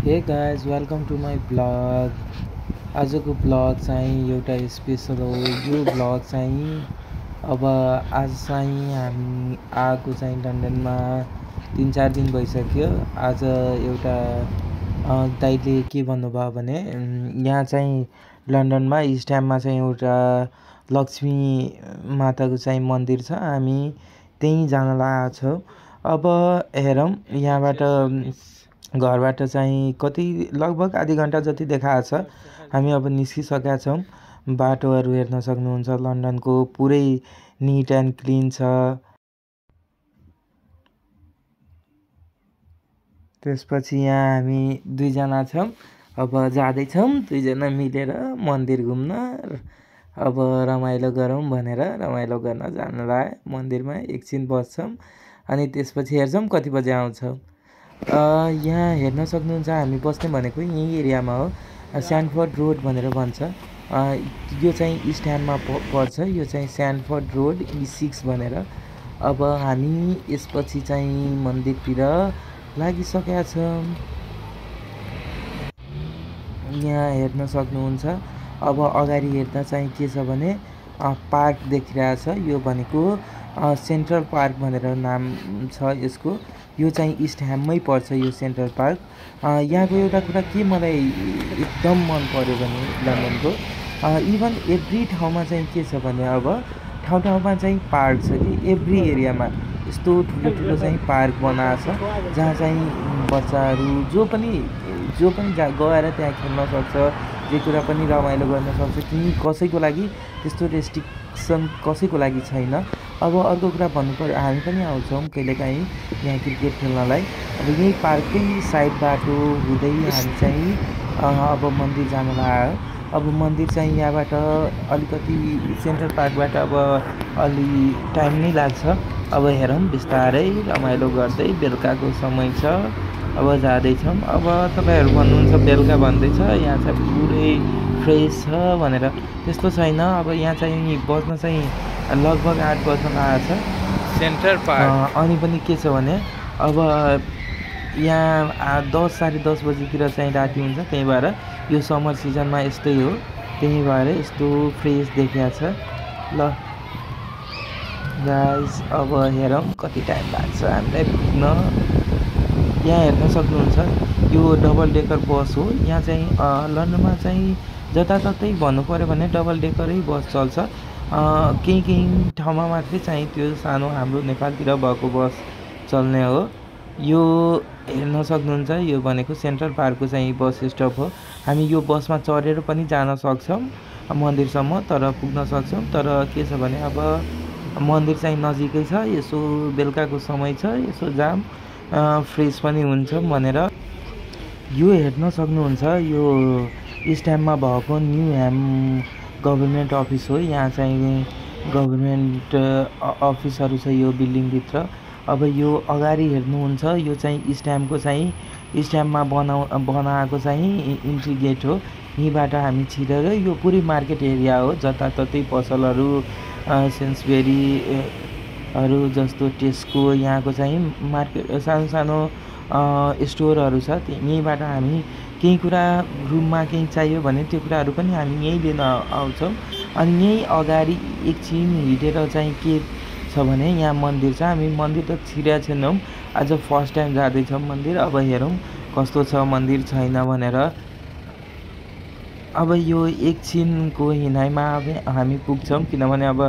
हे guys welcome to my blog. आजको blog चाहिँ एउटा स्पेसल हो। यो ब्लग चाहिँ अब आज चाहिँ हामी आएको चाहिँ लन्डनमा 3-4 दिन भइसक्यो। आज एउटा दाइले के भन्नुभयो भने यहाँ चाहिँ लन्डनमा इस्टह्याममा चाहिँ एउटा लक्ष्मी माताको चाहिँ मन्दिर छ, हामी त्यहीँ जान लागेका छौँ। अब हेरौँ यहाँबाट घरबाट चाहिँ कति लगभग आधी घन्टा जति देखाएको छ। हामी अब निस्किसकेका छौँ। बाटोहरू हेर्न सक्नुहुन्छ, लन्डनको पुरै निट एन्ड क्लिन छ। त्यसपछि यहाँ हामी दुईजना छौँ, अब जाँदैछौँ दुईजना मिलेर मन्दिर घुम्न। अब रमाइलो गरौँ भनेर रमाइलो गर्न जानलाई मन्दिरमा एकछिन बस्छौँ अनि त्यसपछि हेर्छौँ कति बजे आउँछौँ। यहाँ हेर्न सक्नुहुन्छ हामी बस्ने भनेको यही एरियामा हो, स्यान्डफोर्ड रोड भनेर भन्छ। यो चाहिँ इस्टह्याममा पर्छ, यो चाहिँ स्यान्डफोर्ड रोड E6 भनेर। अब हामी यसपछि चाहिँ मन्दिरतिर लागिसकेका छौँ। यहाँ हेर्न सक्नुहुन्छ। अब अगाडि हेर्दा चाहिँ के छ भने पार्क देखिरहेछ। यो भनेको सेन्ट्रल पार्क भनेर नाम छ यसको। यो चाहिँ इस्टह्याममै पर्छ यो सेन्ट्रल पार्क। यहाँको एउटा कुरा के मलाई एकदम मन पर्यो भने लन्डनको इभन एभ्री ठाउँमा चाहिँ के छ भने अब ठाउँ ठाउँमा चाहिँ पार्क छ कि एभ्री एरियामा यस्तो ठुलो ठुलो चाहिँ पार्क बनाएको छ, जहाँ चाहिँ बच्चाहरू जो पनि गएर त्यहाँ खेल्न सक्छ, जे कुरा पनि रमाइलो गर्न सक्छ। कि कसैको लागि त्यस्तो रेस्ट्रिक्सन कसैको लागि छैन। अब अर्को कुरा भन्नु पर्यो, हामी पनि आउँछौँ कहिलेकाहीँ यहाँ क्रिकेट खेल्नलाई। अब यही पार्ककै साइड बाटो हुँदै हामी चाहिँ अब मन्दिर जान लाग्यो। अब मन्दिर चाहिँ यहाँबाट अलिकति सेन्ट्रल पार्कबाट अब अलि टाइम नै लाग्छ। अब हेरौँ बिस्तारै रमाइलो गर्दै, बेलुकाको समय छ, अब जाँदैछौँ। अब तपाईँहरू भन्नुहुन्छ बेलुका भन्दैछ, यहाँ चाहिँ पुरै फ्रेस छ भनेर, त्यस्तो छैन। अब यहाँ चाहिँ बज्न चाहिँ लगभग 8 बज्न लागेको छ सेन्ट्रल पार्क। अनि पनि के छ भने अब यहाँ 10-10:30 बजीतिर चाहिँ राति हुन्छ, त्यही भएर यो समर सिजनमा यस्तै हो, त्यही भएर यस्तो फ्रेस देखिया छ। ल गाइस अब हेरौँ कति टाइम लाग्छ हामीलाई पुग्न। यहाँ हेर्न सक्नुहुन्छ यो डबल डेकर बस हो। यहाँ चाहिँ लन्डनमा चाहिँ जताततै भन्नु पऱ्यो भने डबल डेकरै बस चल्छ। केही ठाउँमा मात्रै चाहिँ त्यो सानो हाम्रो नेपालतिर भएको बस चल्ने हो। यो हेर्न सक्नुहुन्छ, यो भनेको सेन्ट्रल पार्कको चाहिँ बस स्टप हो। हामी यो बसमा चढेर पनि जान सक्छौँ मन्दिरसम्म, तर पुग्न सक्छौँ। तर के छ भने अब मन्दिर चाहिँ नजिकै छ, यसो बेलुकाको समय छ, यसो जाम फ्रेस पनि हुन्छ भनेर। यो हेर्न सक्नुहुन्छ, यो इस्टह्याममा भएको न्यू ह्याम गभर्मेन्ट अफिस हो। यहाँ चाहिँ गभर्मेन्ट अफिसहरू छ यो बिल्डिङभित्र। अब यो अगाडि हेर्नुहुन्छ, यो चाहिँ इस्टह्याममा बनाएको चाहिँ इन्ट्री गेट हो। यहीँबाट हामी छिरेर यो पुरै मार्केट एरिया हो, जताततै पसलहरू सेन्सबेरीहरू जस्तो टेस्को, यहाँको चाहिँ मार्केट सानो सानो स्टोरहरू छ। यहीँबाट हामी केही कुरा रुममा केही चाहियो भने त्यो कुराहरू पनि हामी यहीँ लिन आउँछौँ। अनि यहीँ अगाडि एकछिन हिँडेर चाहिँ के छ भने यहाँ मन्दिर छ। हामी मन्दिर त छिरेका छैनौँ, आज फर्स्ट टाइम जाँदैछौँ मन्दिर। अब हेरौँ कस्तो छ मन्दिर छैन भनेर। अब यो एकछिनको हिँडाइमा अब हामी पुग्छौँ, किनभने अब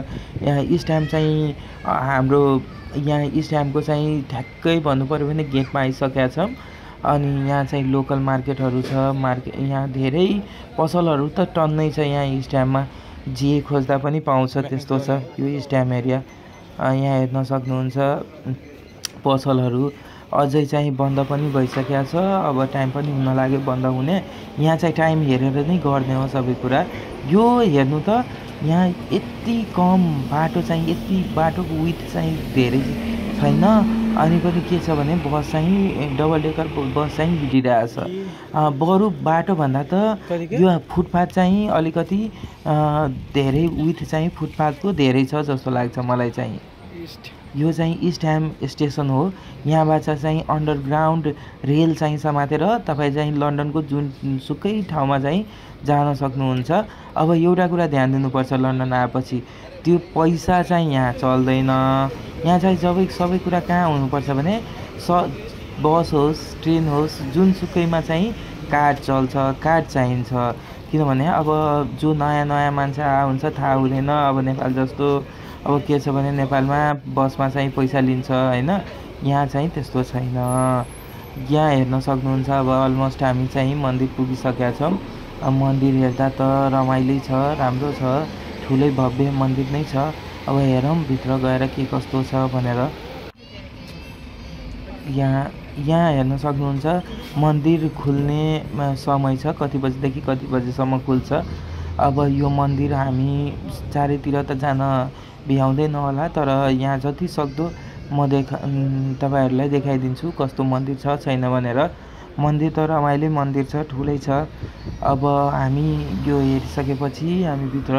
यहाँ इस्टह्याम चाहिँ हाम्रो यहाँ इस्टह्यामको चाहिँ ठ्याक्कै भन्नु पऱ्यो भने गेटमा आइसकेका छौँ। अनि यहाँ चाहिँ लोकल मार्केटहरू छ। यहाँ धेरै पसलहरू त टन्नै छ यहाँ इस्टह्याममा, जे खोज्दा पनि पाउँछ त्यस्तो छ यो इस्टह्याम एरिया। यहाँ हेर्न सक्नुहुन्छ पसलहरू अझै चाहिँ बन्द पनि भइसकेको छ, अब टाइम पनि हुन लाग्यो बन्द हुने। यहाँ चाहिँ टाइम हेरेर नै गर्ने हो सबै कुरा। यो हेर्नु त यहाँ यति कम बाटो चाहिँ, यति बाटोको विथ चाहिँ धेरै छैन। अनि पनि के छ भने बस चाहिँ डबल डेकर बस चाहिँ हिँडिरहेछ। बरु बाटोभन्दा त यो फुटपाथ चाहिँ अलिकति धेरै विथ चाहिँ फुटपाथको धेरै छ जस्तो लाग्छ मलाई चाहिँ। यो चाहिँ इस्ट ह्याम स्टेसन हो। यहाँबाट चाहिँ अन्डरग्राउन्ड रेल चाहिँ समातेर तपाईँ चाहिँ लन्डनको जुनसुकै ठाउँमा चाहिँ जान सक्नुहुन्छ। अब एउटा कुरा ध्यान दिनुपर्छ, लन्डन आएपछि त्यो पैसा चाहिँ यहाँ चल्दैन। यहाँ चाहिँ सबै कुरा कहाँ हुनुपर्छ भने बस होस् ट्रेन होस् जुनसुकैमा चाहिँ कार्ड चल्छ, कार्ड चाहिन्छ। किनभने अब जो नयाँ मान्छे हुन्छ थाहा हुँदैन। अब नेपाल जस्तो अब के छ भने नेपालमा बसमा चाहिँ पैसा लिन्छ होइन, यहाँ चाहिँ त्यस्तो छैन। यहाँ हेर्न सक्नुहुन्छ अब अलमोस्ट हामी चाहिँ मन्दिर पुगिसकेका छौँ। अब मन्दिर हेर्दा त रमाइलो छ, राम्रो छ, ठुलै भव्य मन्दिर नै छ। अब हेरौँ भित्र गएर के कस्तो छ भनेर। यहाँ हेर्न सक्नुहुन्छ मन्दिर खुल्ने समय छ, कति बजीदेखि कति बजीसम्म खुल्छ। अब यो मन्दिर हामी चारैतिर त जान भ्याउँदैन होला, तर यहाँ जति सक्दो म तपाईँहरूलाई देखाइदिन्छु कस्तो मन्दिर छ छैन भनेर। मन्दिर त रमाइलो मन्दिर छ, ठुलै छ। अब हामी यो हेरिसकेपछि हामी भित्र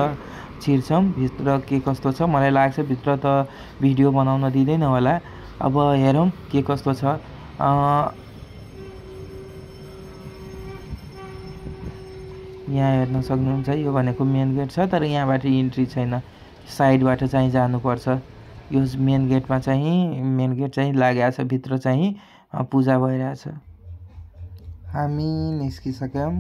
छिर्छौँ। भित्र के कस्तो छ मलाई लाग्छ भित्र त भिडियो बनाउन दिँदैन होला। अब हेरौँ के कस्तो छ। यहाँ हेर्न सक्नुहुन्छ यो भनेको मेन गेट छ, तर यहाँबाट इन्ट्री छैन, साइडबाट चाहिँ जानुपर्छ। यो मेन गेट चाहिँ लागेको छ, भित्र चाहिँ पूजा भइरहेछ। हामी निस्किसक्यौँ।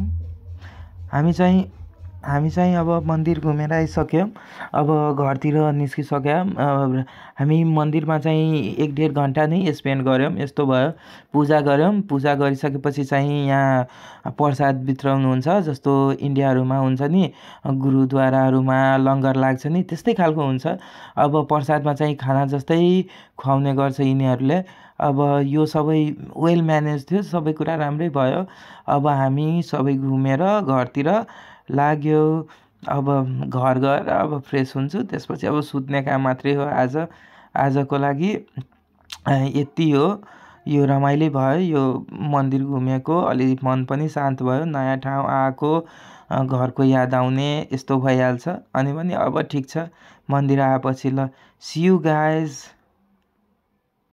हामी चाहिँ अब मन्दिर घुमेर आइसक्यौँ। अब घरतिर निस्किसक्यौँ। हामी मन्दिरमा चाहिँ 1-1.5 घन्टा नै स्पेन्ड गऱ्यौँ। यस्तो भयो, पूजा गऱ्यौँ। पूजा गरिसकेपछि चाहिँ यहाँ प्रसाद वितरण जस्तो इन्डियाहरूमा हुन्छ नि, गुरुद्वाराहरूमा लङ्गर लाग्छ नि, त्यस्तै खालको हुन्छ। अब प्रसादमा चाहिँ खाना जस्तै खुवाउने गर्छ यिनीहरूले। अब यो सबै वेल म्यानेज थियो, सबै कुरा राम्रै भयो। अब हामी सबै घुमेर घरतिर लाग्यो। अब घर गएर अब फ्रेस हुन्छु, त्यसपछि अब सुत्ने काम मात्रै हो। आजको लागि यति हो। यो रमाइलो भयो, यो मन्दिर घुमेको, अलि मन पनि शान्त भयो। नयाँ ठाउँ आएको, घरको याद आउने यस्तो भइहाल्छ। अनि पनि अब ठिक छ मन्दिर आएपछि। ल सी यू गाइज।